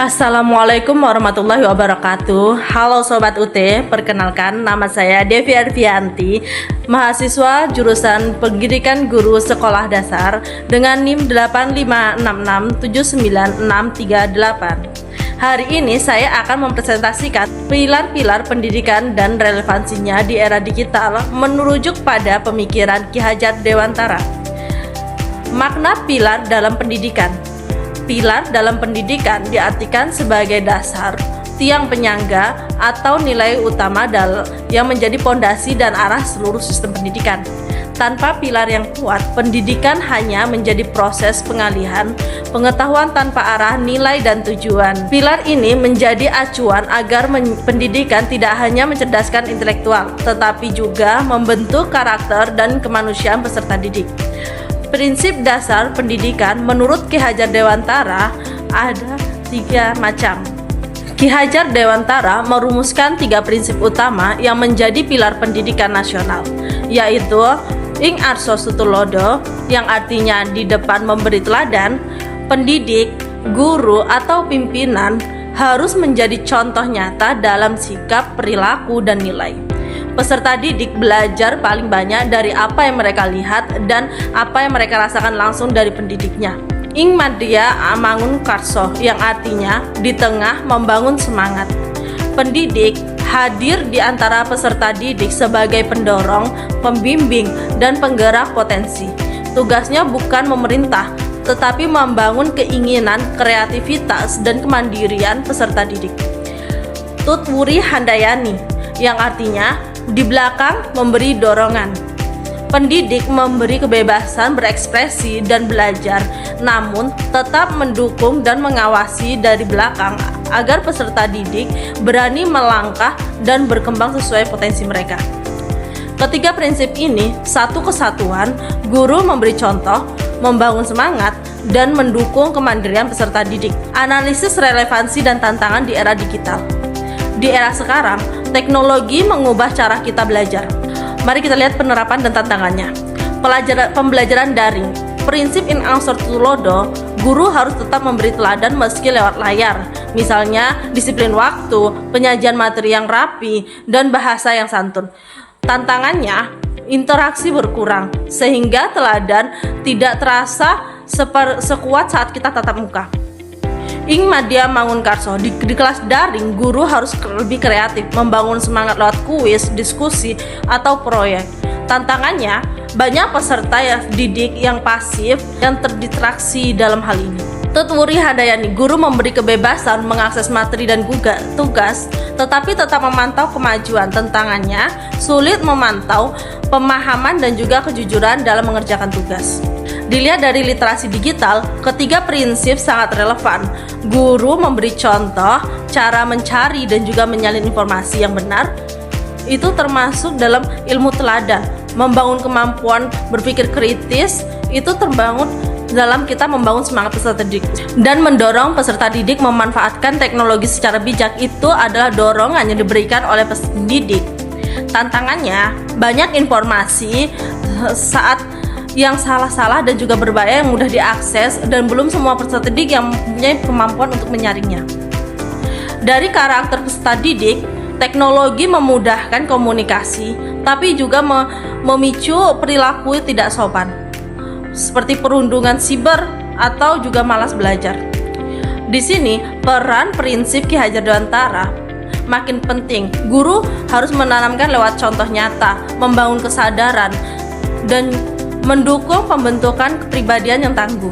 Assalamualaikum warahmatullahi wabarakatuh. Halo Sobat UT, perkenalkan nama saya Devi Arfianti, mahasiswa jurusan Pendidikan Guru Sekolah Dasar dengan NIM 856696338. Hari ini saya akan mempresentasikan pilar-pilar pendidikan dan relevansinya di era digital merujuk pada pemikiran Ki Hajar Dewantara. Makna pilar dalam pendidikan. Pilar dalam pendidikan diartikan sebagai dasar, tiang penyangga, atau nilai utama yang menjadi pondasi dan arah seluruh sistem pendidikan. Tanpa pilar yang kuat, pendidikan hanya menjadi proses pengalihan pengetahuan tanpa arah, nilai, dan tujuan. Pilar ini menjadi acuan agar pendidikan tidak hanya mencerdaskan intelektual, tetapi juga membentuk karakter dan kemanusiaan peserta didik. Prinsip dasar pendidikan menurut Ki Hajar Dewantara ada 3 macam. Ki Hajar Dewantara merumuskan 3 prinsip utama yang menjadi pilar pendidikan nasional, yaitu Ing Arso Tulodo, yang artinya di depan memberi teladan. Pendidik, guru, atau pimpinan harus menjadi contoh nyata dalam sikap, perilaku, dan nilai. Peserta didik belajar paling banyak dari apa yang mereka lihat dan apa yang mereka rasakan langsung dari pendidiknya. Ing Madya Amangun Karso, yang artinya di tengah membangun semangat. Pendidik hadir di antara peserta didik sebagai pendorong, pembimbing, dan penggerak potensi. Tugasnya bukan memerintah, tetapi membangun keinginan, kreativitas, dan kemandirian peserta didik. Tutwuri Handayani, yang artinya di belakang memberi dorongan. Pendidik memberi kebebasan berekspresi dan belajar, namun tetap mendukung dan mengawasi dari belakang agar peserta didik berani melangkah dan berkembang sesuai potensi mereka. Ketiga prinsip ini, satu kesatuan, guru memberi contoh, membangun semangat, dan mendukung kemandirian peserta didik. Analisis relevansi dan tantangan di era digital. Di era sekarang, teknologi mengubah cara kita belajar. Mari kita lihat penerapan dan tantangannya. Pembelajaran daring. Prinsip Ing Arso Tulodo, guru harus tetap memberi teladan meski lewat layar. Misalnya, disiplin waktu, penyajian materi yang rapi, dan bahasa yang santun. Tantangannya, interaksi berkurang, sehingga teladan tidak terasa sekuat saat kita tatap muka. Ing Madya Mangun Karso, di kelas daring, guru harus lebih kreatif, membangun semangat lewat kuis, diskusi, atau proyek. Tantangannya, banyak peserta didik yang pasif yang terdistraksi dalam hal ini. Tutwuri Handayani, guru memberi kebebasan mengakses materi dan tugas, tetapi tetap memantau kemajuan. Tantangannya, sulit memantau pemahaman dan juga kejujuran dalam mengerjakan tugas. Dilihat dari literasi digital, ketiga prinsip sangat relevan. Guru memberi contoh cara mencari dan juga menyalin informasi yang benar. Itu termasuk dalam ilmu teladan. Membangun kemampuan berpikir kritis, itu terbangun dalam kita membangun semangat peserta didik. Dan mendorong peserta didik memanfaatkan teknologi secara bijak, itu adalah dorongan yang diberikan oleh pendidik. Tantangannya, banyak informasi saat yang salah-salah dan juga berbahaya yang mudah diakses, dan belum semua peserta didik yang mempunyai kemampuan untuk menyaringnya. Dari karakter peserta didik, teknologi memudahkan komunikasi, tapi juga memicu perilaku tidak sopan, seperti perundungan siber atau juga malas belajar. Di sini, peran prinsip Ki Hajar Dewantara makin penting. Guru harus menanamkan lewat contoh nyata, membangun kesadaran, dan mendukung pembentukan kepribadian yang tangguh.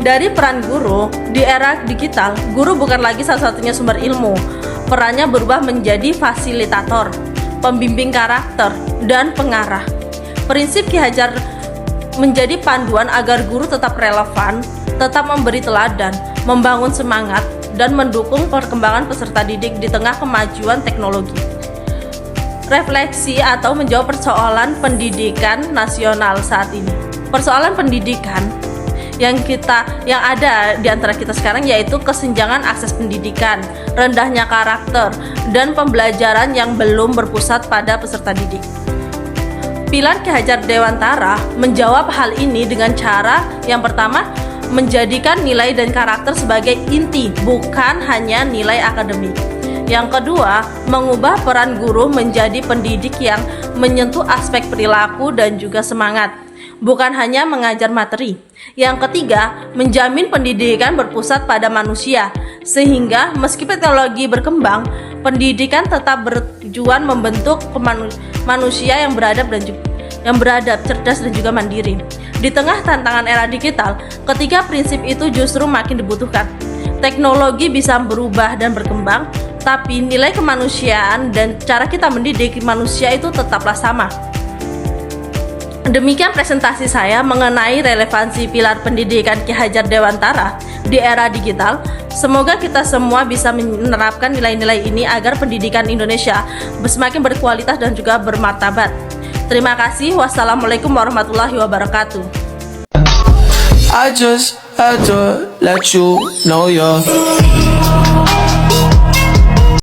Dari peran guru, di era digital, guru bukan lagi satu-satunya sumber ilmu. Perannya berubah menjadi fasilitator, pembimbing karakter, dan pengarah. Prinsip Ki Hajar menjadi panduan agar guru tetap relevan, tetap memberi teladan, membangun semangat, dan mendukung perkembangan peserta didik di tengah kemajuan teknologi. Refleksi atau menjawab persoalan pendidikan nasional saat ini. Persoalan pendidikan yang ada di antara kita sekarang yaitu kesenjangan akses pendidikan, rendahnya karakter, dan pembelajaran yang belum berpusat pada peserta didik. Pilar Ki Hajar Dewantara menjawab hal ini dengan cara yang pertama, menjadikan nilai dan karakter sebagai inti, bukan hanya nilai akademik. Yang kedua, mengubah peran guru menjadi pendidik yang menyentuh aspek perilaku dan juga semangat, bukan hanya mengajar materi. Yang ketiga, menjamin pendidikan berpusat pada manusia, sehingga meski teknologi berkembang, pendidikan tetap bertujuan membentuk manusia yang beradab, cerdas dan juga mandiri. Di tengah tantangan era digital, ketiga prinsip itu justru makin dibutuhkan. Teknologi bisa berubah dan berkembang, tapi nilai kemanusiaan dan cara kita mendidik manusia itu tetaplah sama. Demikian presentasi saya mengenai relevansi pilar pendidikan Ki Hajar Dewantara di era digital. Semoga kita semua bisa menerapkan nilai-nilai ini agar pendidikan Indonesia semakin berkualitas dan juga bermartabat. Terima kasih. Wassalamualaikum warahmatullahi wabarakatuh. I just had to let you know you're